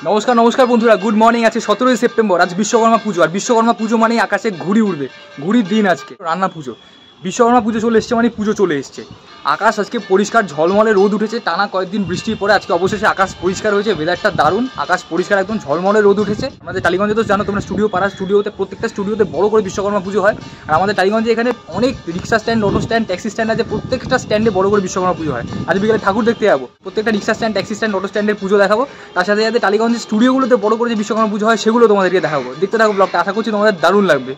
নমস্কার নমস্কার বন্ধুরা, গুড মর্নিং। আছে 17ই সেপ্টেম্বর, আজ বিশ্বকর্মা পুজো। আর বিশ্বকর্মা পুজো মানেই আকাশে ঘুড়ি উড়বে, ঘুড়ির দিন আজকে। রান্না পুজো, বিশ্বকর্মা পুজো চলে এসছে মানে পুজো চলে এসছে। আকাশ আজকে পরিষ্কার, ঝলমলে রোদ উঠেছে, টানা কয়েকদিন বৃষ্টির পরে আজকে অবশেষে আকাশ পরিষ্কার হয়েছে। ওয়েদারটা দারুণ, আকাশ পরিষ্কার, একদম ঝলমলে রোদ উঠেছে। আমাদের টালিগঞ্জে তো জানো তোমরা, স্টুডিও পাড়া স্টুডিওতে, প্রত্যেকটা স্টুডিওতে বড় করে বিশ্বকর্মা পুজো হয়। আর আমাদের টালিগঞ্জে এখানে অনেক rickshaw stand, auto stand, taxi stand আছে, প্রত্যেকটা স্ট্যান্ডে বড় করে বিশ্বকর্মা পুজো হয়। আজ বিকেলে ঠাকুর দেখতে যাবো, প্রত্যেকটা রিক্সা স্ট্যান্ড, ট্যাক্সি স্ট্যান্ড, অটো স্ট্যান্ডের পুজো দেখাবো। তার সাথে সাথে টালিগঞ্জের স্টুডিওগুলোতে বড় করে যে বিশ্বকর্মা পুজো হয় সেগুলো তোমাদেরকে দেখাবো। দেখতে থাকো ব্লগটা, আশা করছি তোমাদের দারুণ লাগবে।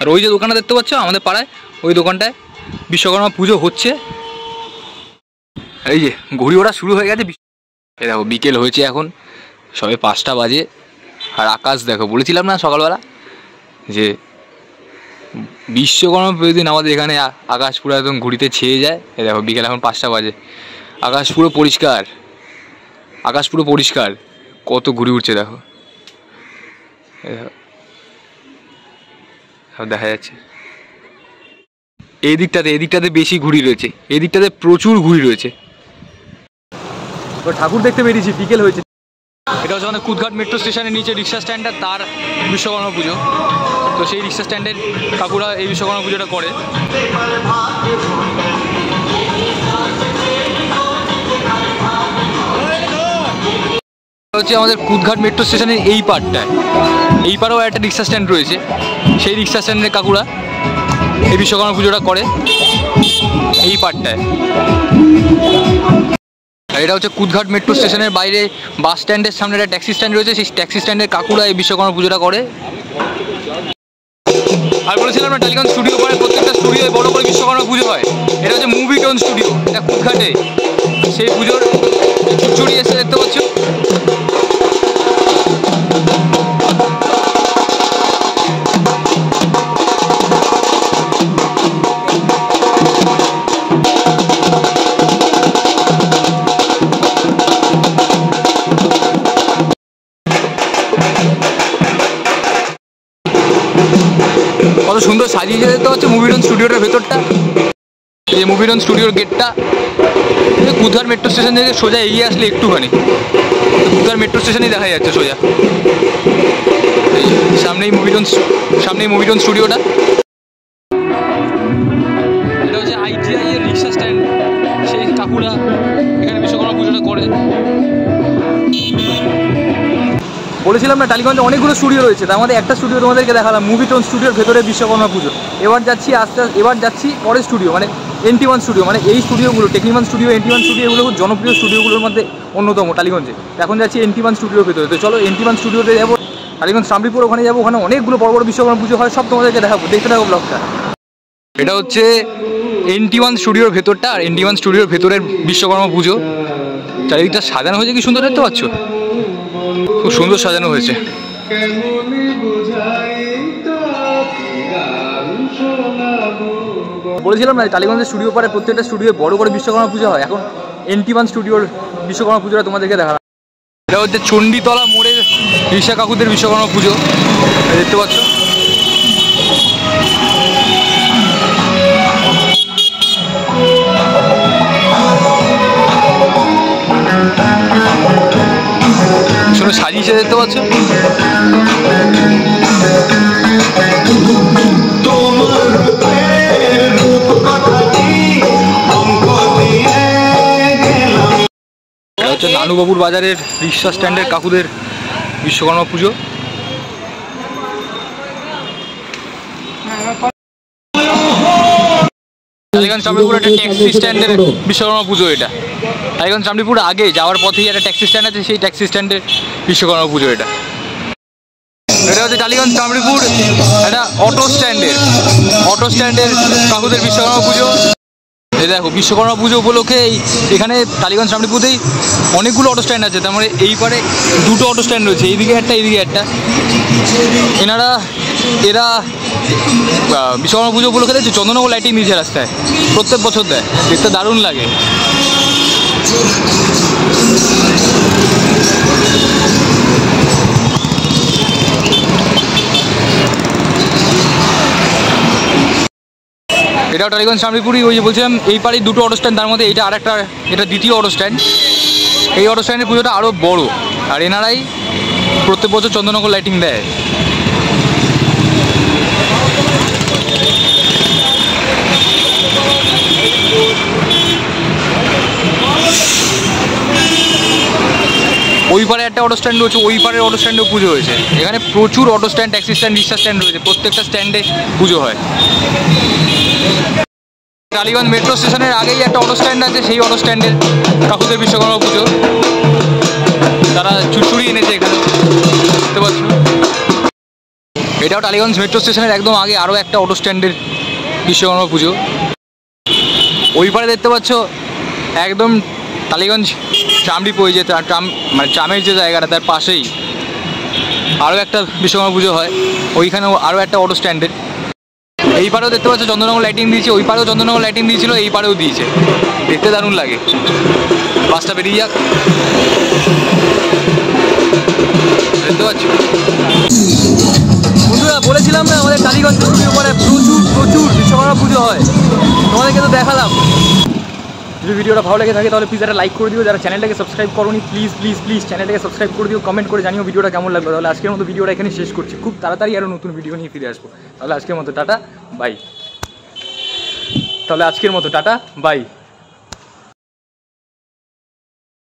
আর ওই যে দোকানটা দেখতে পাচ্ছ আমাদের পাড়ায়, ওই দোকানটায় বিশ্বকর্মা পুজো হচ্ছে। এই যে ঘুড়ি ওড়া শুরু হয়ে গেছে। এই দেখো বিকেল হয়েছে, এখন সবে 5টা বাজে। আর আকাশ দেখো, বলেছিলাম না সকালবেলা যে বিশ্বকর্মা প্রতিদিন আমাদের এখানে আকাশ পুরো একদম ঘুড়িতে ছেয়ে যায়। এই দেখো বিকেল এখন 5টা বাজে, আকাশ পুরো পরিষ্কার, আকাশ পুরো পরিষ্কার, কত ঘুড়ি উঠছে দেখো। দেখা যাচ্ছে এই দিকটাতে বেশি ঘুড়ি রয়েছে, এই দিকটাতে প্রচুর ঘুড়ি রয়েছে। তো ঠাকুর দেখতে বেরিয়েছি, বিকেল হয়েছে। এটা হচ্ছে আমাদের কুদঘাট মেট্রো স্টেশনের নিচে রিক্সা স্ট্যান্ডটা, তার বিশ্বকর্মা পুজো। তো সেই রিক্সা স্ট্যান্ডের ঠাকুরা এই বিশ্বকর্মা পুজোটা করে। হচ্ছে আমাদের কুদঘাট মেট্রো স্টেশনের এই পার্টটায়, এই পারেও একটা রিক্সা স্ট্যান্ড রয়েছে। সেই রিক্সা স্ট্যান্ডের কাকুরা এই বিশ্বকর্মা পুজোটা করে এই পার্টটায়। এটা হচ্ছে কুদঘাট মেট্রো স্টেশনের বাইরে বাস স্ট্যান্ডের সামনে একটা ট্যাক্সি স্ট্যান্ড রয়েছে, সেই ট্যাক্সি স্ট্যান্ডের কাকুরা এই বিশ্বকর্মা পুজোটা করে। আর বলেছিলাম না টালিগঞ্জ স্টুডিও পরে প্রত্যেকটা স্টুডিওয় বড় করে বিশ্বকর্মা পুজো হয়। এটা হচ্ছে মুভি টোন স্টুডিও, এটা কুদঘাটে। সেই পুজোর চুচুড়ি এসে দেখতে পাচ্ছ। কত সুন্দর সাজিয়ে যেতে হচ্ছে মুভিডন স্টুডিওটার ভেতরটা। এই যে মুভিডন স্টুডিওর গেটটা, কুদঘাট মেট্রো স্টেশন থেকে সোজা এগিয়ে আসলে একটুখানি কুদঘাট মেট্রো স্টেশনেই দেখা যাচ্ছে সোজা। এই সামনেই মুভিডন স্টুডিওটা। এটা হচ্ছে ITI এর রিক্সা স্ট্যান্ড, সেই কাকুরা এখানে বিশ্বকর্মা পুজোটা করে। বলেছিলাম না টালিগঞ্জে অনেকগুলো স্টুডিও রয়েছে, তার মধ্যে একটা স্টুডিও তোমাদেরকে দেখালাম, মুভি টোন স্টুডিওর ভেতরে বিশ্বকর্মা পুজো। এবার যাচ্ছি পরের স্টুডিও, মানে NT1 স্টুডিও। মানে এই স্টুডিওগুলো, টেকনিমান স্টুডিও, NT1 স্টুডিও, এগুলো খুব জনপ্রিয় স্টুডিওগুলোর মধ্যে অন্যতম টালিগঞ্জে। এখন যাচ্ছি NT1 স্টুডিওর ভেতরে। তো চলো NT1 স্টুডিওতে যাবো, টালিগঞ্জ শামলিপুর, ওখানে যাবো। ওখানে অনেকগুলো বড় বড় বিশ্বকর্মা পুজো হয়, সব তোমাদেরকে দেখাবো। দেখতে থাকো ব্লগটা। এটা হচ্ছে NT1 স্টুডিওর ভেতরটা, আর NT1 স্টুডিওর ভেতরের বিশ্বকর্মা পুজো। চারিদিকটা সাজানো হয়েছে, কি সুন্দর দেখতে পাচ্ছ, খুব সুন্দর সাজানো হয়েছে। বলেছিলাম না টালিগঞ্জের স্টুডিও পারে প্রত্যেকটা স্টুডিও বড় করে বিশ্বকর্মা পুজো হয়। এখন NT1 স্টুডিওর বিশ্বকর্মা পুজোটা তোমাদেরকে দেখালাম। এটা হচ্ছে চণ্ডীতলা মোড়ের রিক্সা কাকুদের বিশ্বকর্মা পুজো, দেখতে পাচ্ছ। সাজিয়েছে দেখতে পাচ্ছ। এটা হচ্ছে নানুবাবুর বাজারের রিক্সা স্ট্যান্ডের কাকুদের বিশ্বকর্মা পুজো। টালিগঞ্জ শামলিপুর একটা ট্যাক্সি স্ট্যান্ডের বিশ্বকর্মা পুজো। এটা টালিগঞ্জ শামলিপুর আগে যাওয়ার পথেই একটা ট্যাক্সি স্ট্যান্ড আছে, সেই ট্যাক্সি স্ট্যান্ডের বিশ্বকর্মা পুজো এটা। এটা হচ্ছে টালিগঞ্জ শামলিপুর একটা অটো স্ট্যান্ডের কাকুদের বিশ্বকর্মা পুজো। এই দেখো বিশ্বকর্মা পুজো উপলক্ষে এখানে টালিগঞ্জ শামলিপুরেই অনেকগুলো অটো স্ট্যান্ড আছে। তার মানে এই পারে দুটো অটো স্ট্যান্ড রয়েছে, এইদিকে একটা এইদিকে একটা। এরা বিশ্বকর্মা পুজো উপলক্ষে দেখছি চন্দননগর লাইটিং দিয়েছে রাস্তায়, প্রত্যেক বছর দেয়, দেখতে দারুণ লাগে। এটাও টালিগঞ্জ শামলিপুরি। ওই যে বলছিলাম এই পাড়ি দুটো অটো স্ট্যান্ড, তার মধ্যে এইটা আরেকটা, এটা দ্বিতীয় অটো স্ট্যান্ড। এই অটো স্ট্যান্ডের পুজোটা আরও বড়, আর এনারাই প্রত্যেক বছর চন্দননগর লাইটিং দেয়। ওই পারে একটা অটো স্ট্যান্ড রয়েছে, ওই পারের অটো স্ট্যান্ডেও পুজো হয়েছে। এখানে প্রচুর অটো স্ট্যান্ড, ট্যাক্সি স্ট্যান্ড, রিক্সা স্ট্যান্ড রয়েছে, প্রত্যেকটা স্ট্যান্ডে পুজো হয়। টালিগঞ্জ মেট্রো স্টেশনের আগেই একটা অটো স্ট্যান্ড আছে, সেই অটো স্ট্যান্ডের কাকুদের বিশ্বকর্মা পুজো। তারা চুচুড়ি এনেছে এখানে, দেখতে পাচ্ছ। এটাও টালিগঞ্জ মেট্রো স্টেশনের একদম আগে আরও একটা অটো স্ট্যান্ডের বিশ্বকর্মা পুজো। ওই পারে দেখতে পাচ্ছ একদম টালিগঞ্জ ট্রাম ডিপো, যে ট্রাম মানে ট্রামের যে জায়গাটা তার পাশেই আরও একটা বিশ্বকর্মা পুজো হয়, ওইখানেও আরও একটা অটো স্ট্যান্ডের। এই পারেও দেখতে পাচ্ছ চন্দননগর লাইটিং দিয়েছে, ওই পারেও চন্দননগর লাইটিং দিয়েছিল, এই পারেও দিয়েছে, দেখতে দারুণ লাগে। বাসটা বেরিয়ে যাক, দেখতে পাচ্ছ। বন্ধুরা বলেছিলাম না আমাদের টালিগঞ্জ স্টুডিও পরে প্রচুর বিশ্বকর্মা পুজো হয়, তোমাদেরকে তো দেখালাম। যদি ভিডিওটা ভালো লেগে থাকে তাহলে প্লিজ একটা লাইক করে দিও। যারা চ্যানেলটাকে সাবস্ক্রাইব করোনি প্লিজ চ্যানেলটাকে সাবস্ক্রাইব করে দিও, কমেন্ট করে জানিও ভিডিওটা কেমন লাগবে। তাহলে আজকের মতো ভিডিওটা এখানে শেষ করছি, খুব তাড়াতাড়ি আরও নতুন ভিডিও নিয়ে ফিরে আসবো। তাহলে আজকের মতো টাটা বাই।